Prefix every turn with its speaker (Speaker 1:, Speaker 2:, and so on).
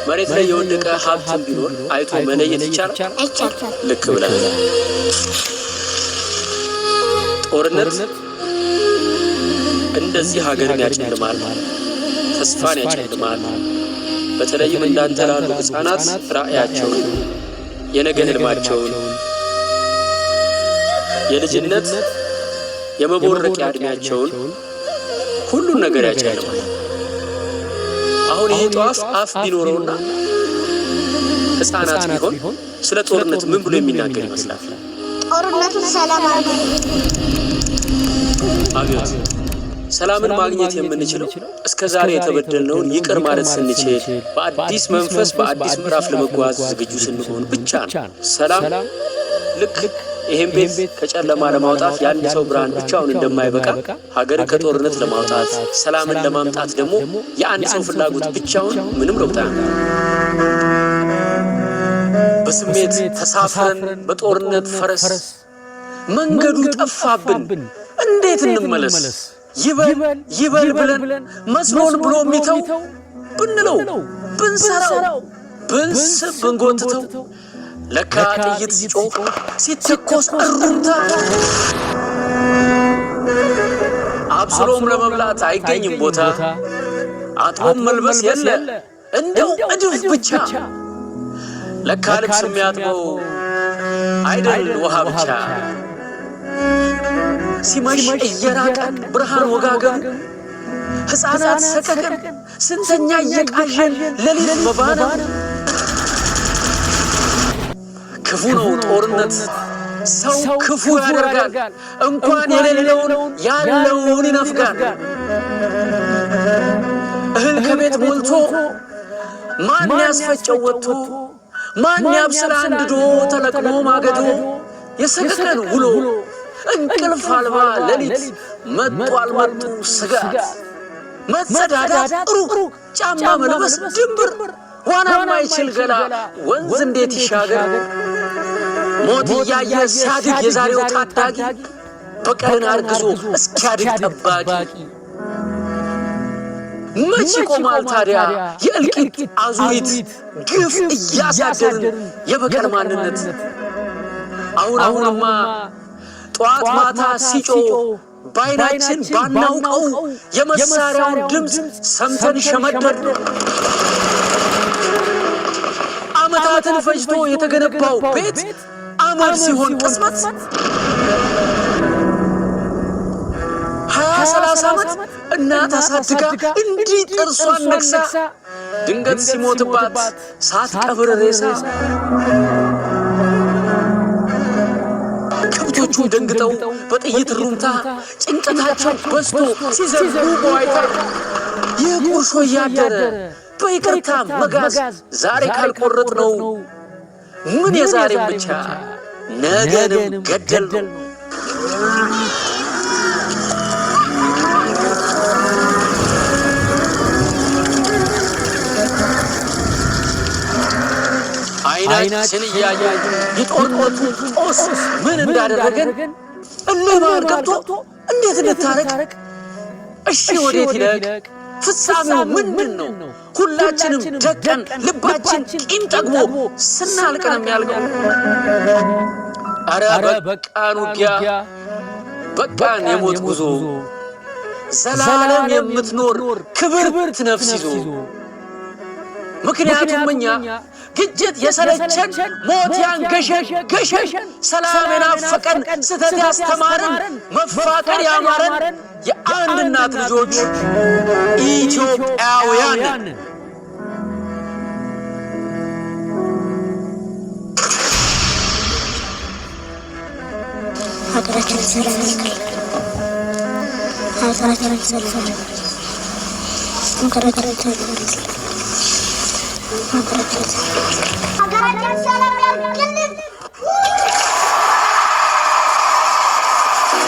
Speaker 1: መሬት ላይ የወደቀ ሀብትን ቢኖር አይቶ መለየት ይቻላል? ልክ ብለህ ጦርነት እንደዚህ ሀገርን ያጨልማል፣ ተስፋን ያጨልማል። በተለይም እንዳንተ ላሉ ሕፃናት ራእያቸውን፣ የነገ ህልማቸውን፣ የልጅነት የመቦረቂያ ዕድሜያቸውን ሁሉን ነገር ያጨልማል። አሁን ይሄ ጧፍ አፍ ቢኖረውና ሕፃናት ቢሆን ስለ ጦርነት ምን ብሎ የሚናገር ይመስላል?
Speaker 2: ጦርነቱ ሰላም
Speaker 1: አብዮት ሰላምን ማግኘት የምንችለው እስከ ዛሬ የተበደልነውን ይቅር ማለት ስንችል በአዲስ መንፈስ በአዲስ ምዕራፍ ለመጓዝ ዝግጁ ስንሆን ብቻ ነው። ሰላም ልክ ይሄን ቤት ከጨለማ ለማውጣት የአንድ ሰው ብርሃን ብቻውን እንደማይበቃ ሀገር ከጦርነት ለማውጣት ሰላምን ለማምጣት ደግሞ የአንድ ሰው ፍላጎት ብቻውን ምንም ለውጥ አያመጣም። በስሜት ተሳፍረን በጦርነት ፈረስ መንገዱ ጠፋብን፣ እንዴት እንመለስ? ይበል ብለን መስሎን ብሎ የሚተው ብንለው ብንሰራው ብንስብ ብንጎትተው ለካ ጥይት ሲጮህ ሲተኮስ እሩምታ አብስሎም ለመብላት አይገኝም ቦታ፣ አጥቦም መልበስ የለ እንደው እድፍ ብቻ። ለካ ልብስ የሚያጥበው አይደል ውሃ ብቻ። ሲመሽ እየራቀን ብርሃን ወጋገን ሕፃናት ሰቀቀን ስንተኛ እየቃዠን ሌሊት በባነን። ክፉ ነው ጦርነት፣ ሰው ክፉ ያደርጋል። እንኳን የሌለውን ያለውን ይነፍጋል። እህል ከቤት ሞልቶ ማን ያስፈጨው ወጥቶ፣ ማን ያብስል አንድዶ ተለቅሞ ማገዶ። የሰቀቀን ውሎ እንቅልፍ አልባ ሌሊት መጥቷል መጡ ስጋት፣ መጸዳዳት ሩቅ ጫማ መልበስ ድንብር፣ ዋና ማይችል ገላ ወንዝ እንዴት ይሻገር? ሞት እያየ ሲያድግ የዛሬው ታዳጊ በቀልን አርግዞ እስኪያድግ ጠባቂ። መች ይቆማል ታዲያ የእልቂት አዙሪት ግፍ እያሳደርን የበቀል ማንነት? አሁንማ ጠዋት ማታ ሲጮህ በዓይናችን ባናውቀው የመሳሪያውን ድምፅ ሰምተን ሸመደድ። ዓመታትን ፈጅቶ የተገነባው ቤት አመድ ሲሆን ቅጽበት 20-30 ዓመት እናት አሳድጋ እንዲህ ጥርሷን ነክሳ ድንገት ሲሞትባት ሳትቀብር ሬሳ ከብቶቹ ደንግጠው በጥይት ሩምታ ጭንቀታቸው በዝቶ ሲዘሉ በዋይታ ይህ ቁርሾ እያደረ በይቅርታ መጋዝ ዛሬ ካልቆረጥ ነው ምን የዛሬም ብቻ ነገንም ገደል ነው። አይናችን እያየ የጦርነቱ ጦስ ምን እንዳደረገን እልማን ገብቶ እንዴት እንታረቅ? እሺ ወዴት ይለቅ? ፍጻሜው ምንድን ነው? ሁላችንም ደቀን ልባችን ቂም ጠግቦ ስናልቅ ነው የሚያልቀው። አረ በቃን ውጊያ፣ በቃን የሞት ጉዞ፣ ዘላለም የምትኖር ክብርት ነፍስ ይዞ። ምክንያቱም እኛ ግጭት የሰለቸን ሞት ያንገሸገሸን ሰላም የናፈቀን ስተት ያስተማረን መፋቀር ያማረን የአንድ እናት ልጆች ኢትዮጵያውያን።
Speaker 2: ሀገራችን ሰላም ያርግልን። ሀገራችን ሰላም ያርግልን።